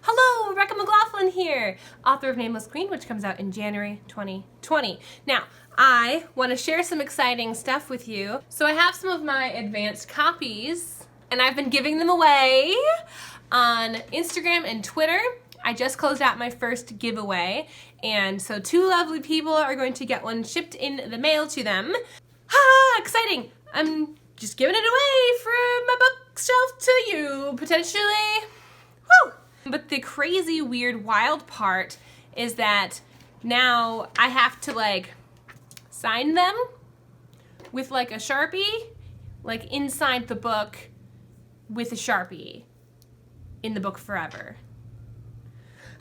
Hello, Rebecca McLaughlin here, author of Nameless Queen, which comes out in January 2020. Now, I want to share some exciting stuff with you. So I have some of my advanced copies, and I've been giving them away on Instagram and Twitter. I just closed out my first giveaway, and so 2 lovely people are going to get one shipped in the mail to them. Ah, exciting! I'm just giving it away from my bookshelf to you, potentially. Woo! But the crazy, weird, wild part is that now I have to sign them with a Sharpie, inside the book with a Sharpie in the book forever.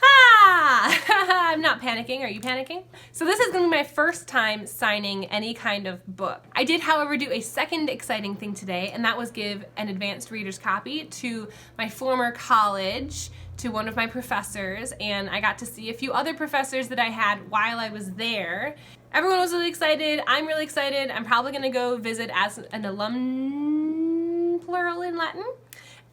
Ah! I'm not panicking. Are you panicking? So this is going to be my first time signing any kind of book. I did, however, do a second exciting thing today, and that was give an advanced reader's copy to my former college, to one of my professors, and I got to see a few other professors that I had while I was there. Everyone was really excited. I'm really excited. I'm probably going to go visit as an alum, plural in Latin,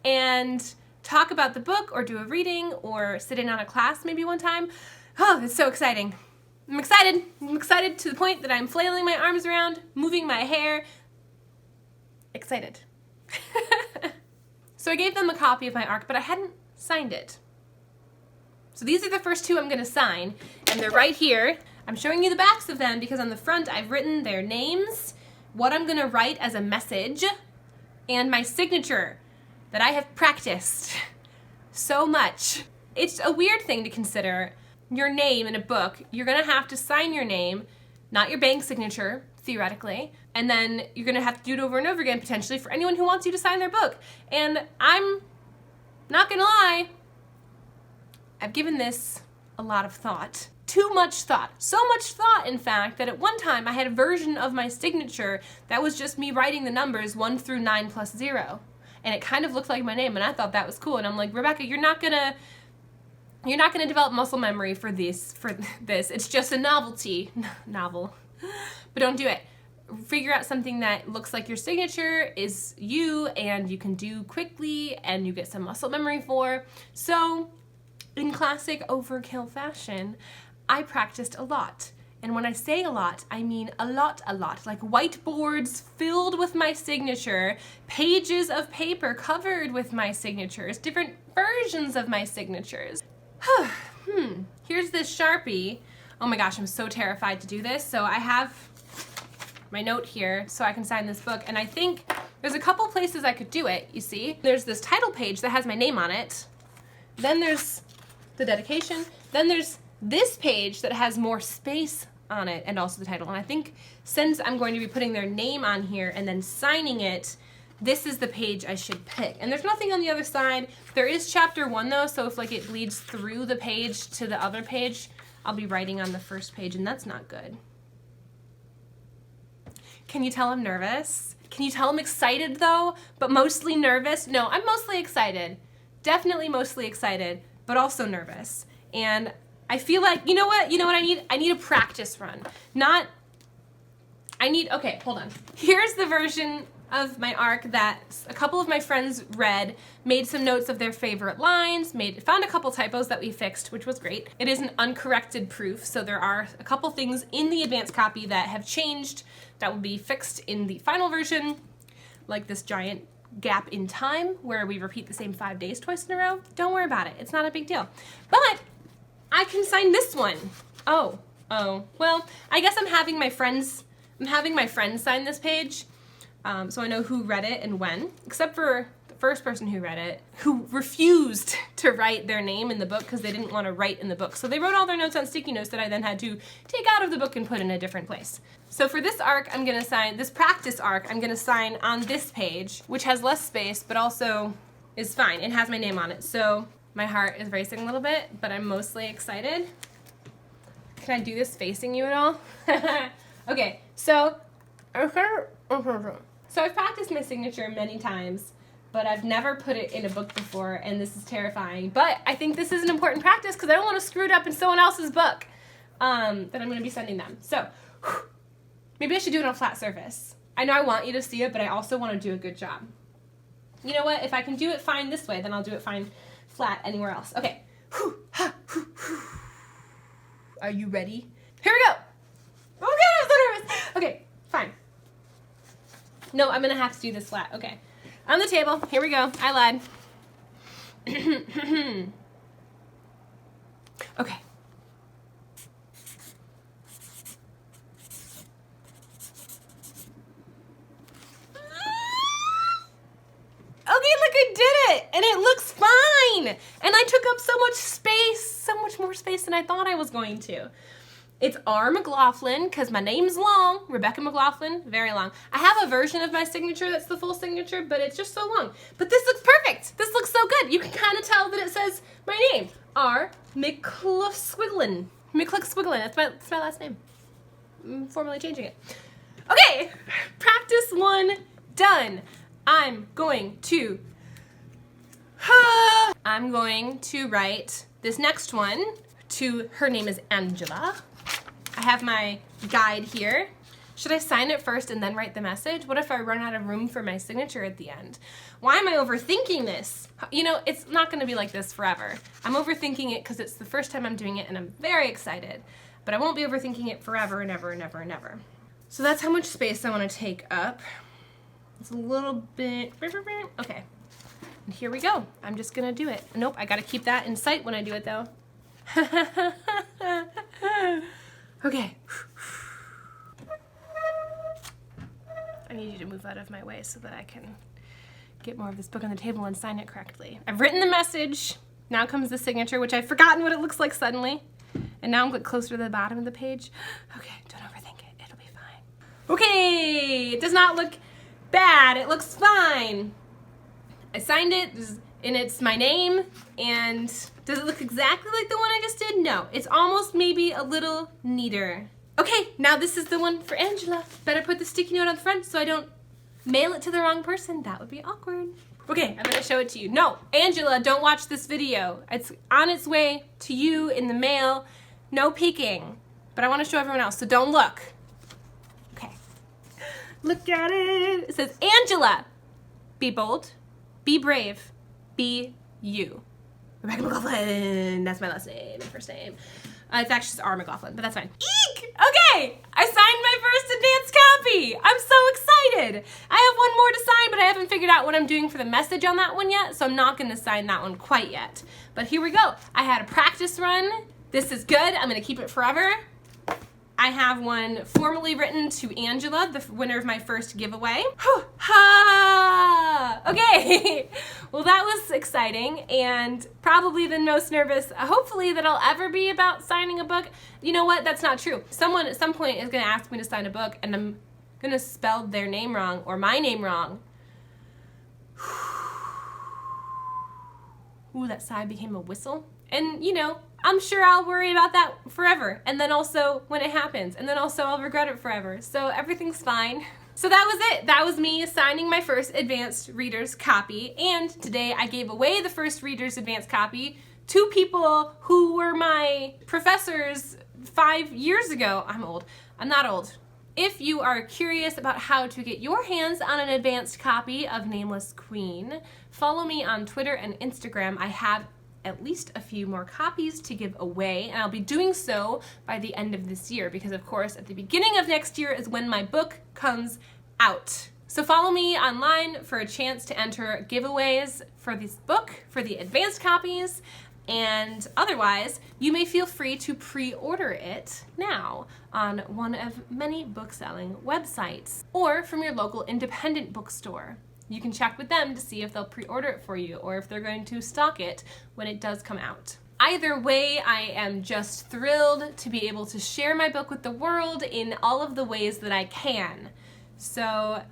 and talk about the book or do a reading or sit in on a class maybe one time. Oh, it's so exciting. I'm excited. I'm excited to the point that I'm flailing my arms around, moving my hair. Excited. So I gave them a copy of my ARC, but I hadn't signed it. So these are the first 2 I'm going to sign, and they're right here. I'm showing you the backs of them because on the front I've written their names, what I'm going to write as a message, and my signature that I have practiced so much. It's a weird thing to consider. Your name in a book, you're gonna have to sign your name, not your bank signature, theoretically, and then you're gonna have to do it over and over again, potentially, for anyone who wants you to sign their book. And I'm not gonna lie, I've given this a lot of thought. Too much thought. So much thought, in fact, that at one time I had a version of my signature that was just me writing the numbers 1 through 9 plus 0. And it kind of looked like my name, and I thought that was cool. And I'm like, Rebecca, you're not gonna develop muscle memory for this. It's just a novelty. Novel. But don't do it. Figure out something that looks like your signature is you, and you can do quickly, and you get some muscle memory for. So, in classic overkill fashion, I practiced a lot. And when I say a lot, I mean a lot. Like whiteboards filled with my signature, pages of paper covered with my signatures, different versions of my signatures. Here's this Sharpie. Oh my gosh, I'm so terrified to do this. So I have my note here so I can sign this book. And I think there's a couple places I could do it, you see. There's this title page that has my name on it. Then there's the dedication. Then there's this page that has more space on it and also the title. And I think since I'm going to be putting their name on here and then signing it, this is the page I should pick. And there's nothing on the other side. There is chapter 1 though, so if it bleeds through the page to the other page, I'll be writing on the first page, and that's not good. Can you tell I'm nervous? Can you tell I'm excited though, but mostly nervous? No, I'm mostly excited. Definitely mostly excited, but also nervous. And I feel like, you know what I need? I need a practice run. Okay, hold on. Here's the version of my ARC that a couple of my friends read, made some notes of their favorite lines, found a couple typos that we fixed, which was great. It is an uncorrected proof, so there are a couple things in the advanced copy that have changed that will be fixed in the final version, like this giant gap in time where we repeat the same 5 days twice in a row. Don't worry about it. It's not a big deal. But I can sign this one. Oh. Well, I guess I'm having my friends sign this page, so I know who read it and when, except for the first person who read it, who refused to write their name in the book because they didn't want to write in the book. So they wrote all their notes on sticky notes that I then had to take out of the book and put in a different place. So for this ARC, I'm gonna sign, this practice ARC, I'm gonna sign on this page, which has less space, but also is fine. It has my name on it. So my heart is racing a little bit, but I'm mostly excited. Can I do this facing you at all? Okay, so I've practiced my signature many times, but I've never put it in a book before, and this is terrifying. But I think this is an important practice because I don't want to screw it up in someone else's book that I'm going to be sending them. So maybe I should do it on a flat surface. I know I want you to see it, but I also want to do a good job. You know what? If I can do it fine this way, then I'll do it fine flat anywhere else. Okay, Are you ready? Here we go. Oh my god, I'm so nervous. Okay, fine. No, I'm gonna have to do this flat. Okay. On the table. Here we go. I lied. Okay. Okay, look, I did it! And it looks fine! And I took up so much space, so much more space than I thought I was going to. It's R. McLaughlin, because my name's long. Rebecca McLaughlin, very long. I have a version of my signature that's the full signature, but it's just so long. But this looks perfect! This looks so good! You can kind of tell that it says my name. R. McCluskwiglin. McCluskwiglin, that's my last name. I'm formally changing it. Okay, practice 1 done. I'm going to write this next one to, her name is Angela. I have my guide here. Should I sign it first and then write the message? What if I run out of room for my signature at the end? Why am I overthinking this? You know, it's not gonna be like this forever. I'm overthinking it because it's the first time I'm doing it and I'm very excited, but I won't be overthinking it forever and ever and ever and ever. So that's how much space I wanna take up. It's a little bit, okay. And here we go. I'm just gonna do it. Nope, I gotta keep that in sight when I do it though. Okay. I need you to move out of my way so that I can get more of this book on the table and sign it correctly. I've written the message. Now comes the signature, which I've forgotten what it looks like suddenly. And now I'm getting closer to the bottom of the page. Okay, don't overthink it. It'll be fine. Okay, it does not look bad. It looks fine. I signed it, and it's my name, and does it look exactly like the one I just did? No, it's almost maybe a little neater. Okay, now this is the one for Angela. Better put the sticky note on the front so I don't mail it to the wrong person. That would be awkward. Okay, I'm gonna show it to you. No, Angela, don't watch this video. It's on its way to you in the mail. No peeking, but I wanna show everyone else, so don't look. Okay, look at it. It says, Angela, be bold, be brave, be you. Rebecca McLaughlin, that's my last name, my first name. It's actually just R. McLaughlin, but that's fine. Eek! Okay, I signed my first advanced copy. I'm so excited. I have one more to sign, but I haven't figured out what I'm doing for the message on that one yet, so I'm not gonna sign that one quite yet. But here we go. I had a practice run. This is good, I'm gonna keep it forever. I have one formally written to Angela, the winner of my first giveaway. Whew. Ha! Okay, well that was exciting and probably the most nervous, hopefully, that I'll ever be about signing a book. You know what, that's not true. Someone at some point is gonna ask me to sign a book and I'm gonna spell their name wrong or my name wrong. Ooh, that sigh became a whistle. And you know, I'm sure I'll worry about that forever. And then also when it happens. And then also I'll regret it forever. So everything's fine. So that was it. That was me signing my first advanced reader's copy. And today I gave away the first reader's advanced copy to people who were my professors 5 years ago. I'm old. I'm not old. If you are curious about how to get your hands on an advanced copy of Nameless Queen, follow me on Twitter and Instagram. I have at least a few more copies to give away, and I'll be doing so by the end of this year because, of course, at the beginning of next year is when my book comes out. So follow me online for a chance to enter giveaways for this book, for the advanced copies, and otherwise, you may feel free to pre-order it now on one of many book-selling websites or from your local independent bookstore. You can check with them to see if they'll pre-order it for you or if they're going to stock it when it does come out. Either way, I am just thrilled to be able to share my book with the world in all of the ways that I can. So,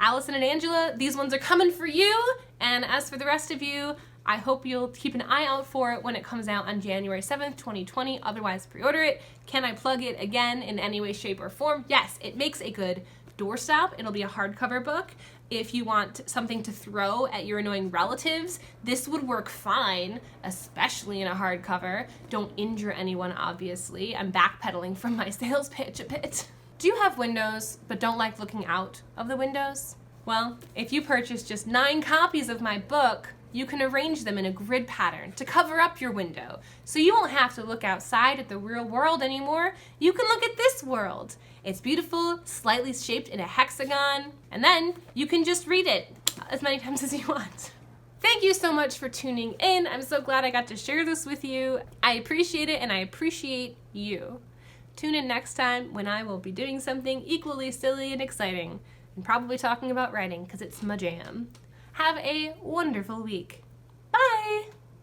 Allison and Angela, these ones are coming for you, and as for the rest of you, I hope you'll keep an eye out for it when it comes out on January 7th, 2020. Otherwise, pre-order it. Can I plug it again in any way, shape, or form? Yes, it makes a good doorstop. It'll be a hardcover book. If you want something to throw at your annoying relatives, this would work fine, especially in a hardcover. Don't injure anyone, obviously. I'm backpedaling from my sales pitch a bit. Do you have windows but don't like looking out of the windows? Well, if you purchase just 9 copies of my book you can arrange them in a grid pattern to cover up your window. So you won't have to look outside at the real world anymore. You can look at this world. It's beautiful, slightly shaped in a hexagon, and then you can just read it as many times as you want. Thank you so much for tuning in. I'm so glad I got to share this with you. I appreciate it, and I appreciate you. Tune in next time when I will be doing something equally silly and exciting, and probably talking about writing because it's my jam. Have a wonderful week. Bye!